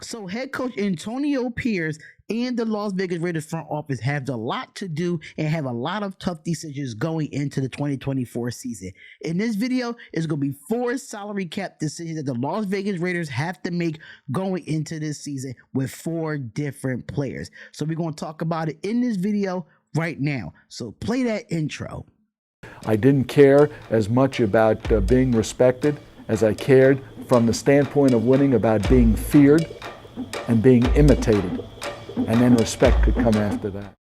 So head coach Antonio Pierce and the Las Vegas Raiders front office have a lot to do and have a lot of tough decisions going into the 2024 season. In this video, it's going to be 4 salary cap decisions that the Las Vegas Raiders have to make going into this season with 4 different players. So we're going to talk about it in this video right now. So play that intro. I didn't care as much about being respected as I cared from the standpoint of winning about being feared and being imitated. And then respect could come after that.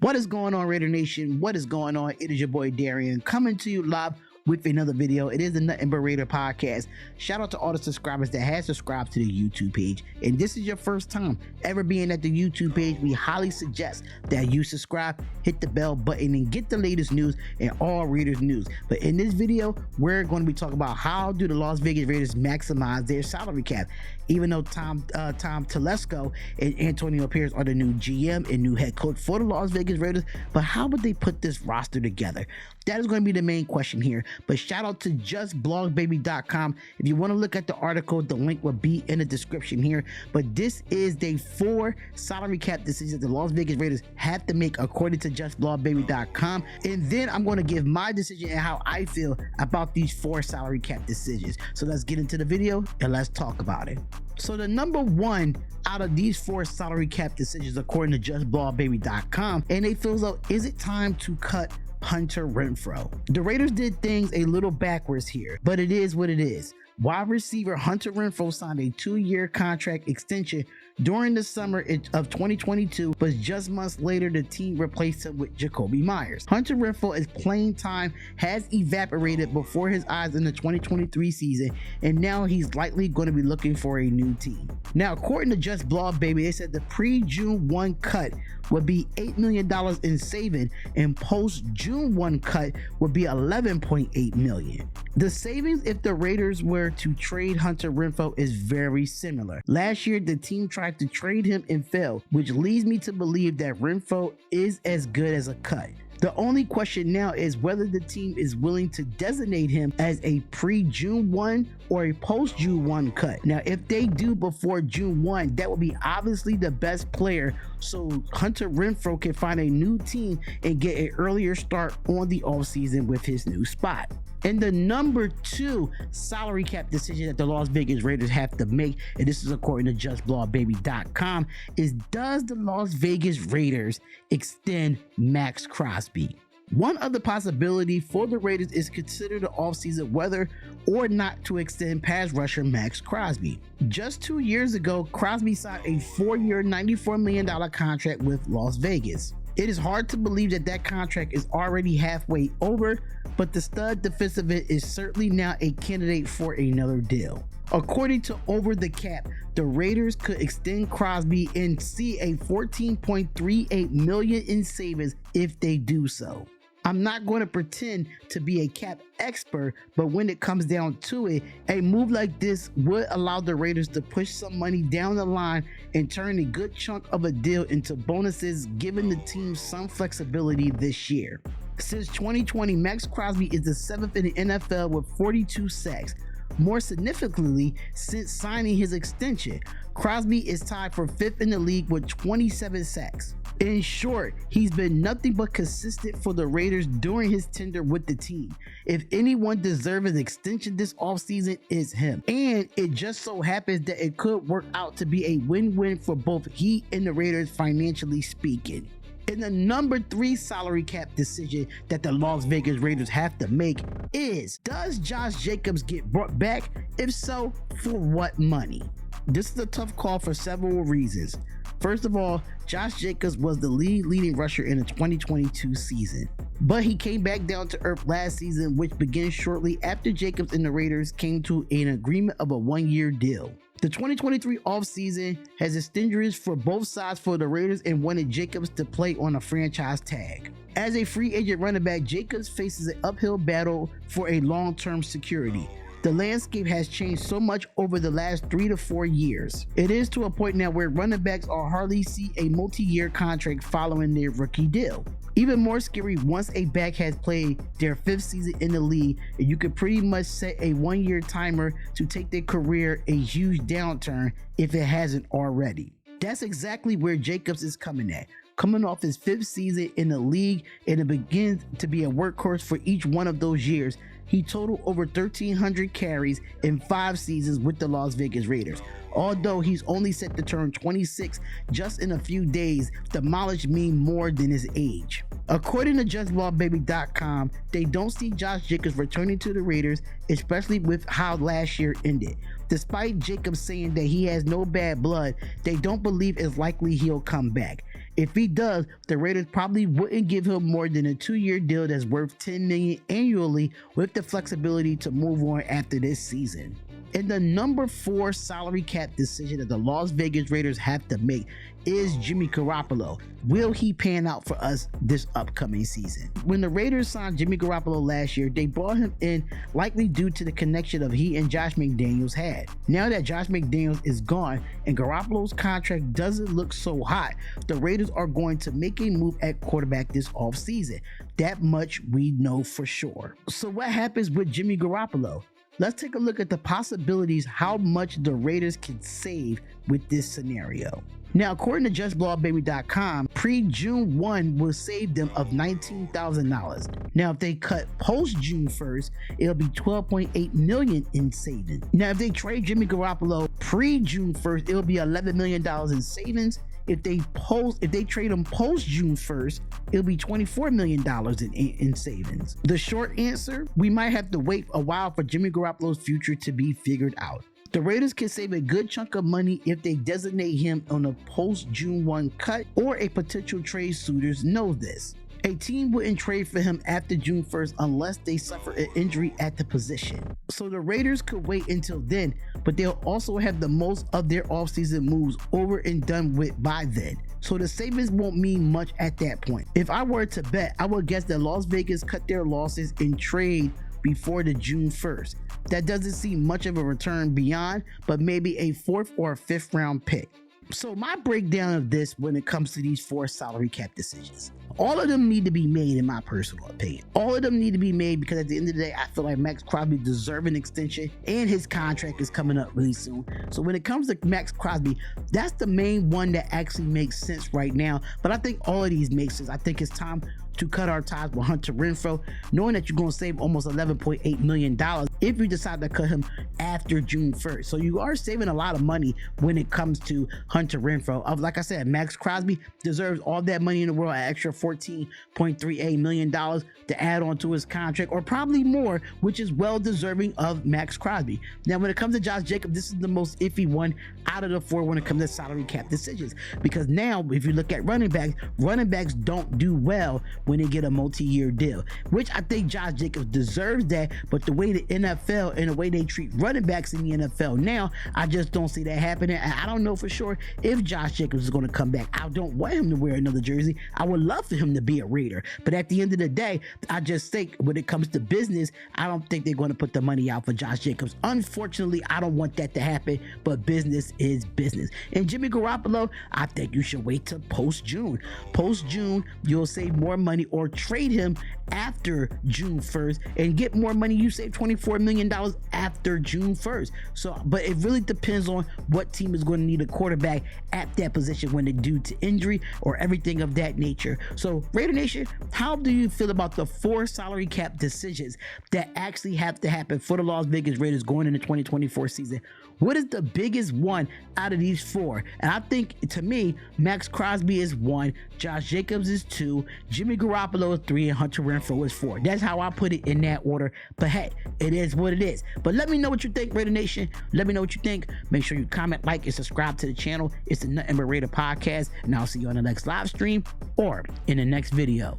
What is going on, Raider Nation? What is going on? It is your boy Darian coming to you live with another video. It is the Nothing But Raider podcast. Shout out to all the subscribers that have subscribed to the YouTube page. And this is your first time ever being at the YouTube page, we highly suggest that you subscribe, hit the bell button, and get the latest news and all Raiders news. But in this video, we're going to be talking about how do the Las Vegas Raiders maximize their salary cap. Even though Tom Telesco and Antonio Pierce are the new GM and new head coach for the Las Vegas Raiders, but how would they put this roster together? That is going to be the main question here. But shout out to justblogbaby.com. If you want to look at the article, the link will be in the description here. But this is the 4 salary cap decisions the Las Vegas Raiders have to make according to justblogbaby.com. And then I'm going to give my decision and how I feel about these 4 salary cap decisions. So let's get into the video and let's talk about it. So the number 1 out of these 4 salary cap decisions according to justblogbaby.com, and they feel as though, is it time to cut Hunter Renfro? The Raiders did things a little backwards here, but it is what it is. Wide receiver Hunter Renfro signed a 2-year contract extension during the summer of 2022, but just months later, the team replaced him with Jacoby Myers. Hunter Renfro's playing time has evaporated before his eyes in the 2023 season, and now he's likely going to be looking for a new team. Now, according to Just Blog Baby, they said the pre-June 1 cut would be $8 million in saving, and post-June 1 cut would be $11.8 million. The savings if the Raiders were to trade Hunter Renfro is very similar. Last year, the team tried to trade him and failed, which leads me to believe that Renfro is as good as a cut. The only question now is whether the team is willing to designate him as a pre-June 1 or a post-June 1 cut. Now, if they do before June 1, that would be obviously the best player, so Hunter Renfro can find a new team and get an earlier start on the offseason with his new spot. And the number 2 salary cap decision that the Las Vegas Raiders have to make, and this is according to justblogbaby.com, is does the Las Vegas Raiders extend Max Crosby? One other possibility for the Raiders is consider the offseason whether or not to extend pass rusher Max Crosby. Just 2 years ago, Crosby signed a 4-year, $94 million contract with Las Vegas. It is hard to believe that that contract is already halfway over, but the stud defensive end is certainly now a candidate for another deal. According to Over the Cap, the Raiders could extend Crosby and see a $14.38 million in savings if they do so. I'm not going to pretend to be a cap expert, but when it comes down to it, a move like this would allow the Raiders to push some money down the line and turn a good chunk of a deal into bonuses, giving the team some flexibility this year. Since 2020, Max Crosby is the 7th in the NFL with 42 sacks. More significantly, since signing his extension, Crosby is tied for 5th in the league with 27 sacks. In short, he's been nothing but consistent for the Raiders during his tenure with the team. If anyone deserves an extension this offseason, it's him. And it just so happens that it could work out to be a win-win for both he and the Raiders financially speaking. And the number 3 salary cap decision that the Las Vegas Raiders have to make is, does Josh Jacobs get brought back? If so, for what money? This is a tough call for several reasons. First of all, Josh Jacobs was the leading rusher in the 2022 season, but he came back down to earth last season, which began shortly after Jacobs and the Raiders came to an agreement of a one-year deal. The 2023 offseason has extended for both sides for the Raiders and wanted Jacobs to play on a franchise tag. As a free agent running back, Jacobs faces an uphill battle for a long-term security. The landscape has changed so much over the last 3 to 4 years. It is to a point now where running backs are hardly see a multi-year contract following their rookie deal. Even more scary, once a back has played their 5th season in the league, you could pretty much set a 1-year timer to take their career a huge downturn if it hasn't already. That's exactly where Jacobs is coming at. Coming off his 5th season in the league, and it begins to be a workhorse for each one of those years. He totaled over 1,300 carries in 5 seasons with the Las Vegas Raiders. Although he's only set to turn 26 just in a few days, the mileage means more than his age. According to JustBallBaby.com, they don't see Josh Jacobs returning to the Raiders, especially with how last year ended. Despite Jacobs saying that he has no bad blood, they don't believe it's likely he'll come back. If he does, the Raiders probably wouldn't give him more than a 2-year deal that's worth $10 million annually, with the flexibility to move on after this season. And the number 4 salary cap decision that the Las Vegas Raiders have to make is Jimmy Garoppolo. Will he pan out for us this upcoming season? When the Raiders signed Jimmy Garoppolo last year, they brought him in likely due to the connection of he and Josh McDaniels had. Now that Josh McDaniels is gone and Garoppolo's contract doesn't look so hot, the Raiders are going to make a move at quarterback this offseason. That much we know for sure. So what happens with Jimmy Garoppolo? Let's take a look at the possibilities, how much the Raiders can save with this scenario. Now, according to JustBallBaby.com, pre-June 1 will save them of $19,000. Now, if they cut post-June 1st, it'll be $12.8 million in savings. Now, if they trade Jimmy Garoppolo pre-June 1st, it'll be $11 million in savings. If they trade him post June 1st, it'll be $24 million in savings. The short answer, we might have to wait a while for Jimmy Garoppolo's future to be figured out. The Raiders can save a good chunk of money if they designate him on a post June 1 cut, or a potential trade suitors know this. A team wouldn't trade for him after June 1st unless they suffer an injury at the position. So the Raiders could wait until then, but they'll also have the most of their offseason moves over and done with by then. So the savings won't mean much at that point. If I were to bet, I would guess that Las Vegas cut their losses in trade before the June 1st. That doesn't seem much of a return beyond, but maybe a 4th or a 5th round pick. So my breakdown of this when it comes to these 4 salary cap decisions. All of them need to be made, in my personal opinion. All of them need to be made because at the end of the day, I feel like Max Crosby deserves an extension and his contract is coming up really soon. So when it comes to Max Crosby, that's the main one that actually makes sense right now. But I think all of these make sense. I think it's time to cut our ties with Hunter Renfro, knowing that you're going to save almost $11.8 million if you decide to cut him after June 1st. So you are saving a lot of money when it comes to Hunter Renfro. Like I said, Max Crosby deserves all that money in the world, an extra $14.38 million to add on to his contract, or probably more, which is well deserving of Max Crosby. Now, when it comes to Josh Jacobs, this is the most iffy one out of the 4 when it comes to salary cap decisions, because now if you look at running backs don't do well when they get a multi-year deal, which I think Josh Jacobs deserves that, but the way the NFL and the way they treat running backs in the NFL now, I just don't see that happening. And I don't know for sure if Josh Jacobs is going to come back. I don't want him to wear another jersey. I would love for him to be a Raider, but at the end of the day, I just think when it comes to business, I don't think they're going to put the money out for Josh Jacobs. Unfortunately, I don't want that to happen, but business is business. And Jimmy Garoppolo, I think you should wait till post-June. Post-June, you'll save more money, or trade him after June 1st and get more money. You save $24 million after June 1st. So, but it really depends on what team is going to need a quarterback at that position when it's due to injury or everything of that nature. So Raider Nation, how do you feel about the 4 salary cap decisions that actually have to happen for the Las Vegas Raiders going into 2024 season? What is the biggest one out of these 4? And I think, to me, Max Crosby is 1, Josh Jacobs is 2, Jimmy Garoppolo Garoppolo is 3, and Hunter Renfro is 4. That's how I put it in that order. But hey, it is what it is. But let me know what you think, Raider Nation. Let me know what you think. Make sure you comment, like, and subscribe to the channel. It's the Nothing But Raider podcast, and I'll see you on the next live stream or in the next video.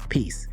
Peace.